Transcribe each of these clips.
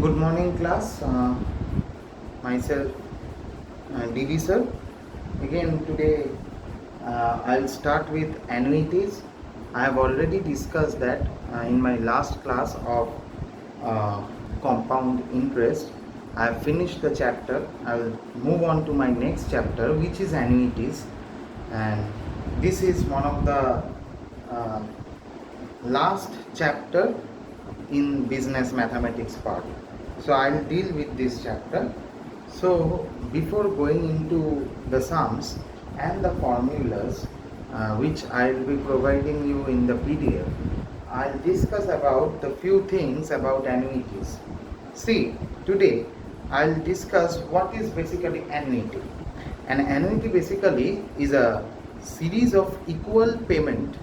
Good morning, class. Myself, DV sir. Again, today I'll start with annuities. I have already discussed that in my last class of compound interest. I have finished the chapter. I will move on to my next chapter, which is annuities, and this is one of the uh, last chapter in business mathematics part. So I'll deal with this chapter. So before going into the sums and the formulas, which I'll be providing you in the PDF, I'll discuss about the few things about annuities. See, today I'll discuss what is basically annuity. An annuity basically is a series of equal payment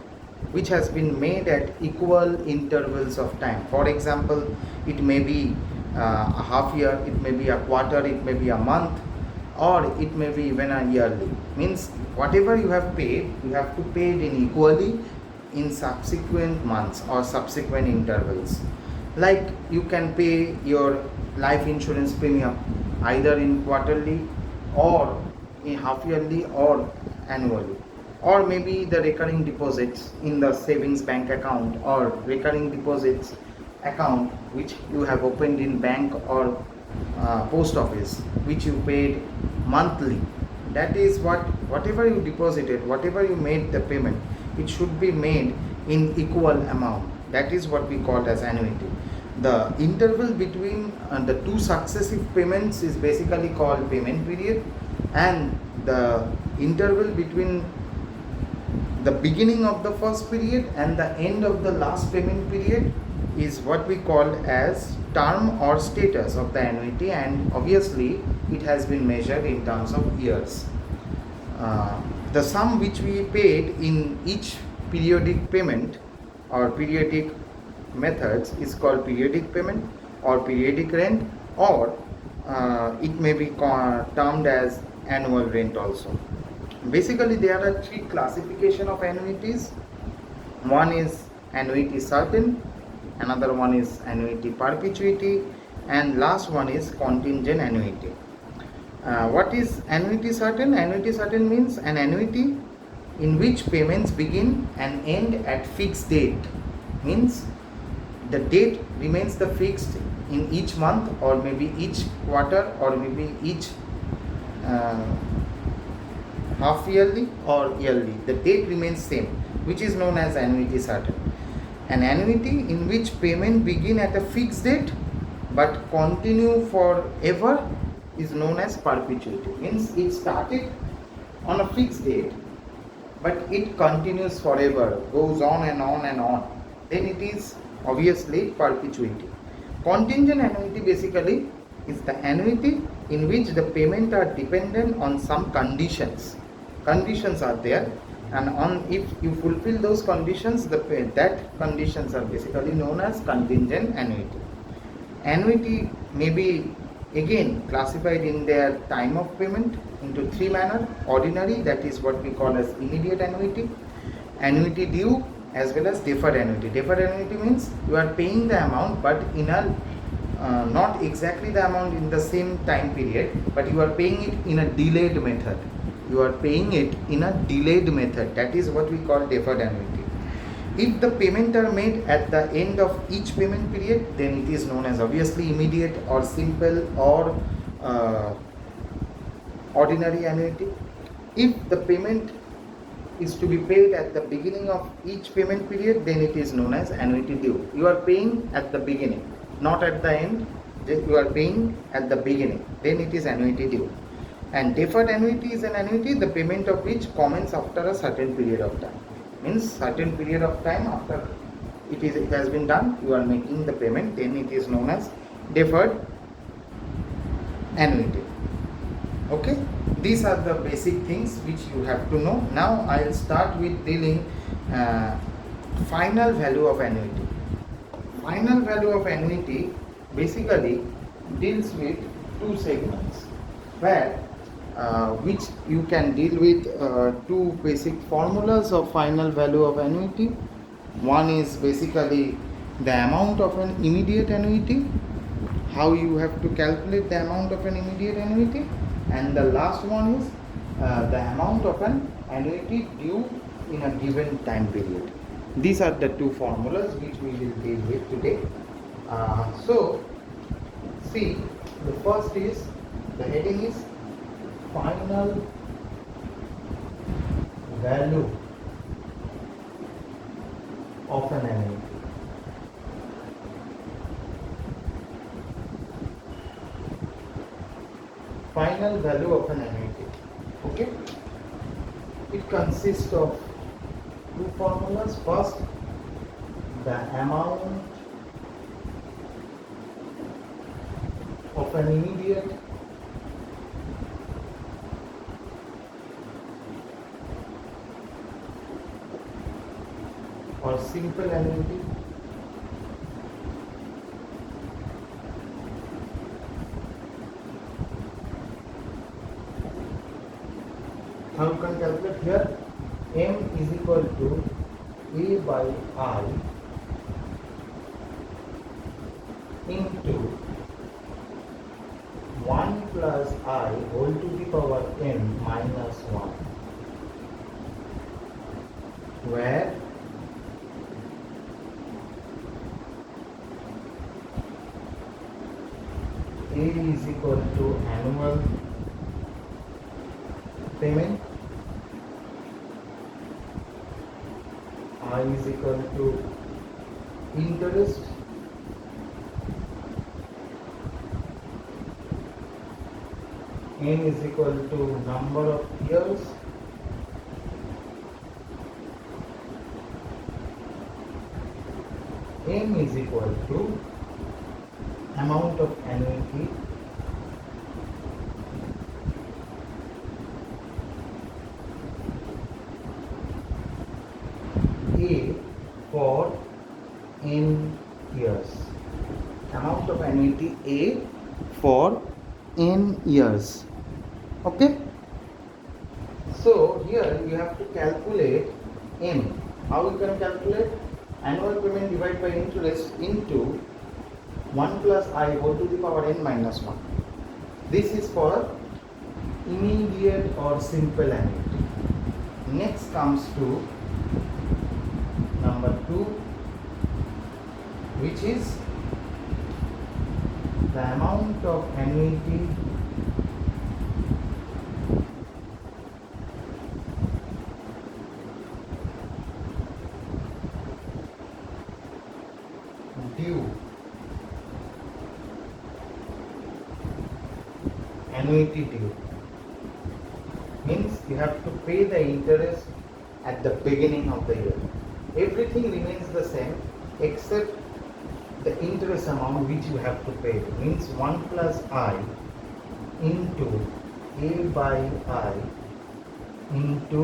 which has been made at equal intervals of time. For example, it may be a half year, it may be a quarter, it may be a month, or it may be even a yearly. Means whatever you have paid, you have to pay it in equally in subsequent months or subsequent intervals. Like you can pay your life insurance premium either in quarterly or in half yearly or annually, or maybe the recurring deposits in the savings bank account or recurring deposits account which you have opened in bank or post office, which you paid monthly. That is whatever you deposited, whatever you made the payment, it should be made in equal amount. That is what we call as annuity. The interval between the two successive payments is basically called payment period, and the interval between the beginning of the first period and the end of the last payment period is what we call as term or status of the annuity, and obviously it has been measured in terms of years. The sum which we paid in each periodic payment or periodic methods is called periodic payment or periodic rent, or it may be termed as annual rent also. Basically, there are three classification of annuities. One is annuity certain, another one is annuity perpetuity, and last one is contingent annuity. What is annuity certain? Annuity certain means an annuity in which payments begin and end at fixed date. Means the date remains the fixed in each month or maybe each quarter or maybe each half yearly or yearly. The date remains same, which is known as annuity certain. An annuity in which payment begin at a fixed date but continue forever is known as perpetuity. Means it started on a fixed date but it continues forever, goes on and on and on. Then it is obviously perpetuity. Contingent annuity basically is the annuity in which the payment are dependent on some conditions. Conditions are there, and on if you fulfill those conditions, that conditions are basically known as contingent annuity. Annuity may be again classified in their time of payment into three manner. Ordinary, that is what we call as immediate annuity, annuity due, as well as deferred annuity. Deferred annuity means you are paying the amount but in a not exactly the amount in the same time period, but you are paying it in a delayed method. You are paying it in a delayed method. That is what we call deferred annuity. If the payment are made at the end of each payment period, then it is known as obviously immediate or simple or ordinary annuity. If the payment is to be paid at the beginning of each payment period, then it is known as annuity due. You are paying at the beginning, not at the end. You are paying at the beginning, then it is annuity due. And deferred annuity is an annuity the payment of which commences after a certain period of time. Means certain period of time after it has been done, you are making the payment, then it is known as deferred annuity. Okay, these are the basic things which you have to know. Now I will start with dealing final value of annuity. Final value of annuity basically deals with two segments, where which you can deal with two basic formulas of final value of annuity. One is basically the amount of an immediate annuity, how you have to calculate the amount of an immediate annuity, and the last one is the amount of an annuity due in a given time period. These are the two formulas which we will deal with today. So see, the first is, the heading is final value of an annuity. Final value of an annuity. Okay? It consists of two formulas. First, the amount of an immediate or simple annuity, how you can calculate here? M is equal to A by I into 1 plus I whole to the power n minus 1, where A is equal to annual payment, I is equal to interest, n is equal to number of years, m is equal to amount of annuity A for n years. Amount of annuity A for n years. Okay? So here you have to calculate n. How you can calculate? Annual payment divided by interest into 1 plus I whole to the power n minus 1. This is for immediate or simple annuity. Next comes to number 2, which is the amount of annuity due, annuity due means you have to pay the interest at the beginning of the year. Everything remains the same except the interest amount which you have to pay. Means 1 plus I into A by I into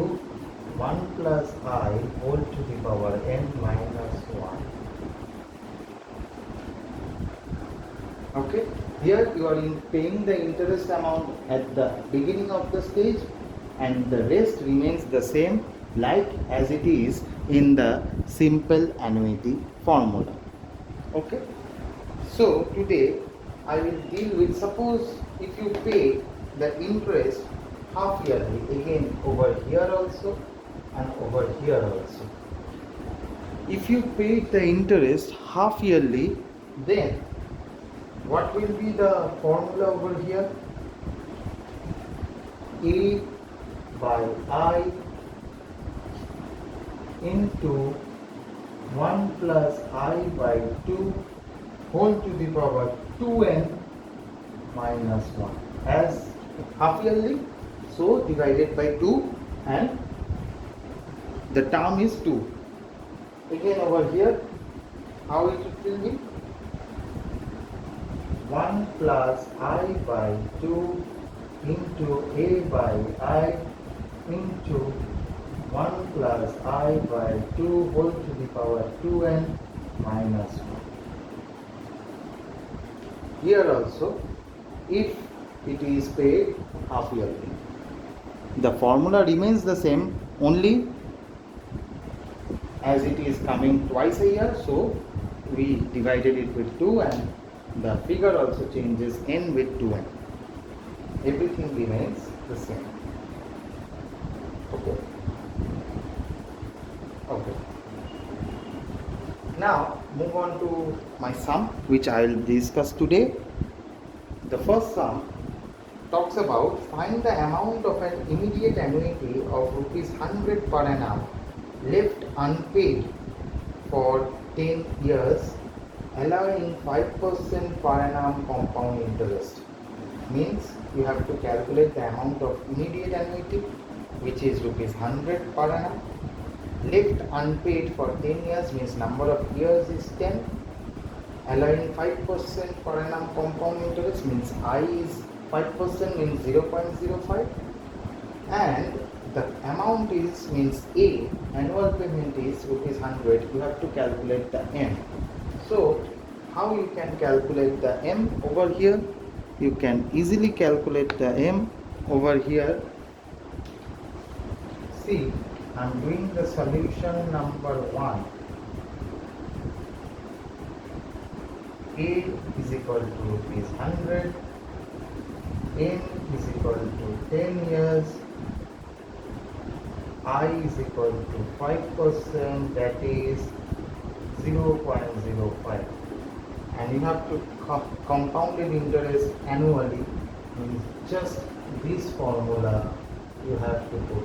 1 plus I whole to the power n minus 1. Okay, here you are paying the interest amount at the beginning of the stage, and the rest remains the same like as it is in the simple annuity formula. Okay, so today I will deal with, suppose if you pay the interest half yearly, again over here also and over here also. If you pay the interest half yearly, then what will be the formula over here? A by I into 1 plus I by 2 whole to the power 2n minus 1. As half yearly, so divided by 2, and the term is 2. Again over here, how it will be? 1 plus I by 2 into A by I into 1 plus I by 2 whole to the power 2n minus 1. Here also, if it is paid half yearly, the formula remains the same, only as it is coming twice a year, so we divided it with 2 and the figure also changes n with 2n. Everything remains the same. Okay. Okay. Now move on to my sum, which I will discuss today. The first sum talks about find the amount of an immediate annuity of rupees 100 per annum left unpaid for 10 years, allowing 5% per annum compound interest. Means you have to calculate the amount of immediate annuity, which is rupees 100 per annum. Left unpaid for 10 years means number of years is 10. Allowing 5% per annum compound interest means I is 5% means 0.05, and the amount is means A, annual payment is rupees 100. You have to calculate the M. So how you can calculate the M over here? You can easily calculate the M over here. See, I am doing the solution number 1. A is equal to rupees 100, M is equal to 10 years, I is equal to 5%, that is 0.05, and you have to compounded interest annually, means just this formula you have to put.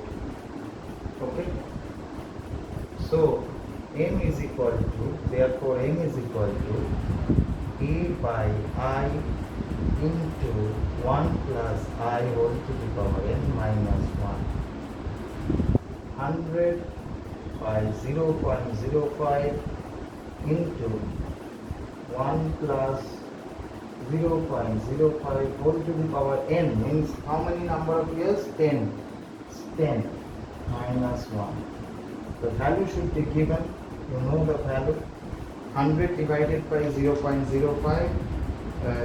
Okay, so M is equal to, therefore M is equal to A by I into 1 plus I whole to the power n minus 1. 100 by 0.05 into 1 plus 0.05 whole to the power n means how many number of years? 10. It's 10 minus 1. The value should be given. You know the value. 100 divided by 0.05,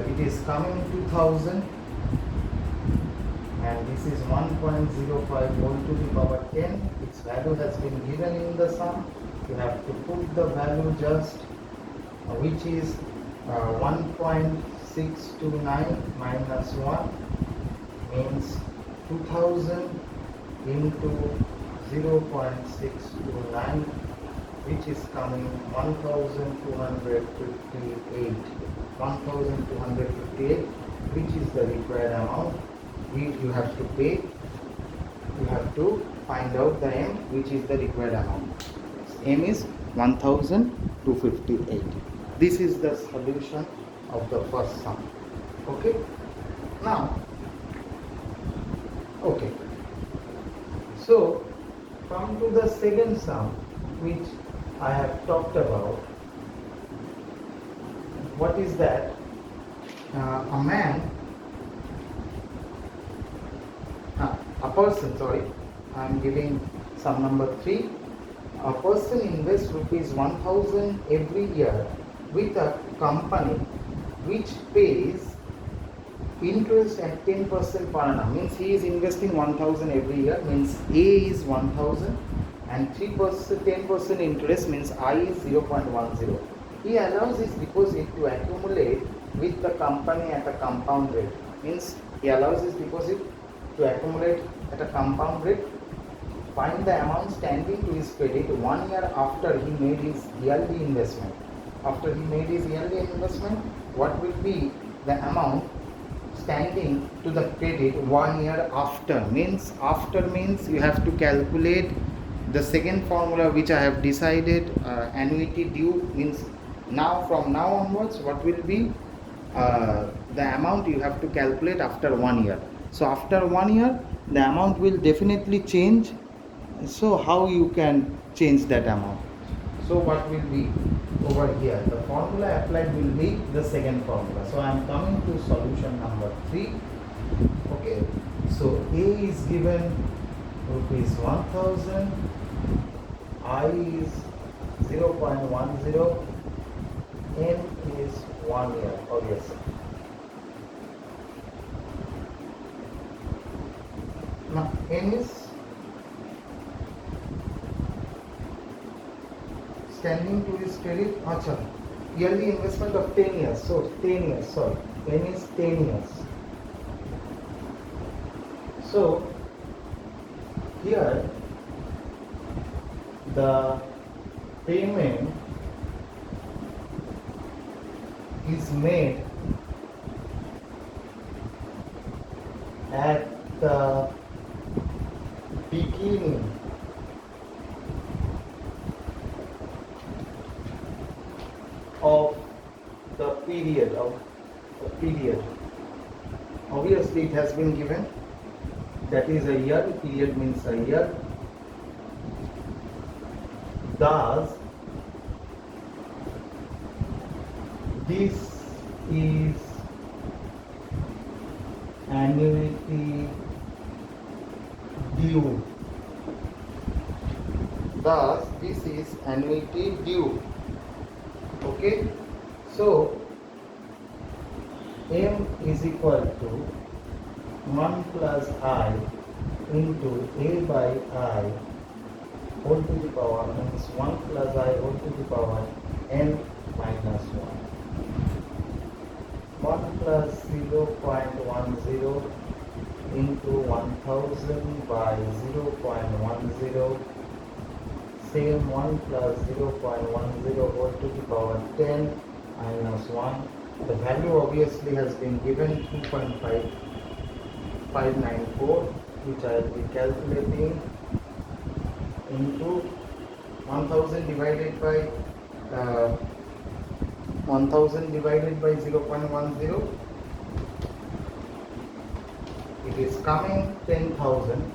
it is coming 2000, and this is 1.05 whole to the power 10. Its value has been given in the sum. You have to put the value just, which is 1.629 minus 1 means 2000 into 0.629, which is coming 1258, which is the required amount. You have to pay. You have to find out the M, which is the required amount. M is 1258. This is the solution of the first sum. Okay. Now, okay. So come to the second sum, which I have talked about. What is that? A person, sorry, I am giving sum number 3. A person invests rupees 1000 every year with a company which pays interest at 10% per annum. Means he is investing 1000 every year, means A is 1000 and 3% 10% interest means I is 0.10. He allows his deposit to accumulate with the company at a compound rate. Means he allows his deposit to accumulate at a compound rate. Find the amount standing to his credit 1 year after he made his yearly investment. After he made his yearly investment, what will be the amount standing to the credit 1 year after? Means after means you have to calculate the second formula which I have decided. Annuity due means now, from now onwards, what will be the amount you have to calculate after 1 year. So after 1 year the amount will definitely change. So how you can change that amount? So what will be over here? The formula applied will be the second formula. So I am coming to solution number 3. Okay. So A is given rupees 1000, I is 0.10, N is 1 year, obviously. Now N is standing to his credit. Acha, yearly investment of 10 years. So 10 years, sorry, N is 10 years. So here the payment is made at the beginning of the period obviously it has been given, that is a year, period means a year. Thus this is annuity due. Thus this is annuity due. Okay, so M is equal to 1 plus I into A by I whole to the power, means 1 plus I whole to the power n minus 1. 1 plus 0.10 into 1000 by 0.10, same 1 plus 0.10 whole to the power 10 minus 1. The value obviously has been given 2.594, which I will be calculating into 1000 divided by 0.10. It is coming 10,000.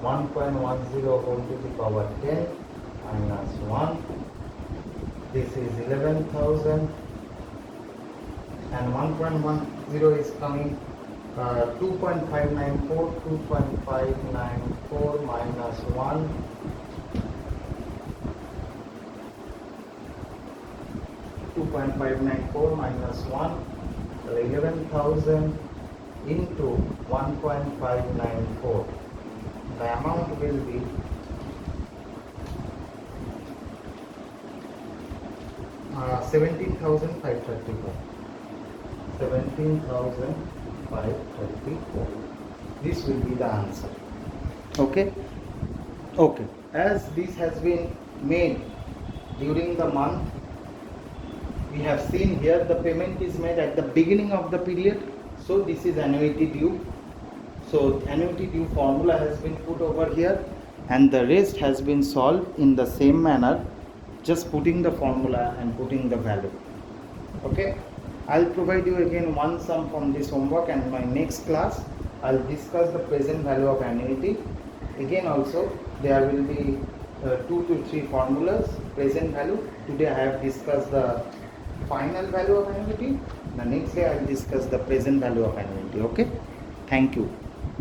1.10 whole to the power 10 minus 1. This is 11,000, and 1.10 is coming 2.594 minus 1. 2.594 minus 1, 11,000 into 1.594. The amount will be 17,534. 17,534. This will be the answer. Okay. Okay. As this has been made during the month, we have seen here the payment is made at the beginning of the period. So this is annuity due. So annuity due formula has been put over here, and the rest has been solved in the same manner, just putting the formula and putting the value. Okay, I'll provide you again one sum from this homework, and in my next class I'll discuss the present value of annuity. Again also there will be 2 to 3 formulas, present value. Today I have discussed the final value of annuity. The next day I will discuss the present value of annuity. Okay, thank you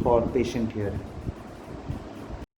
for patient hearing.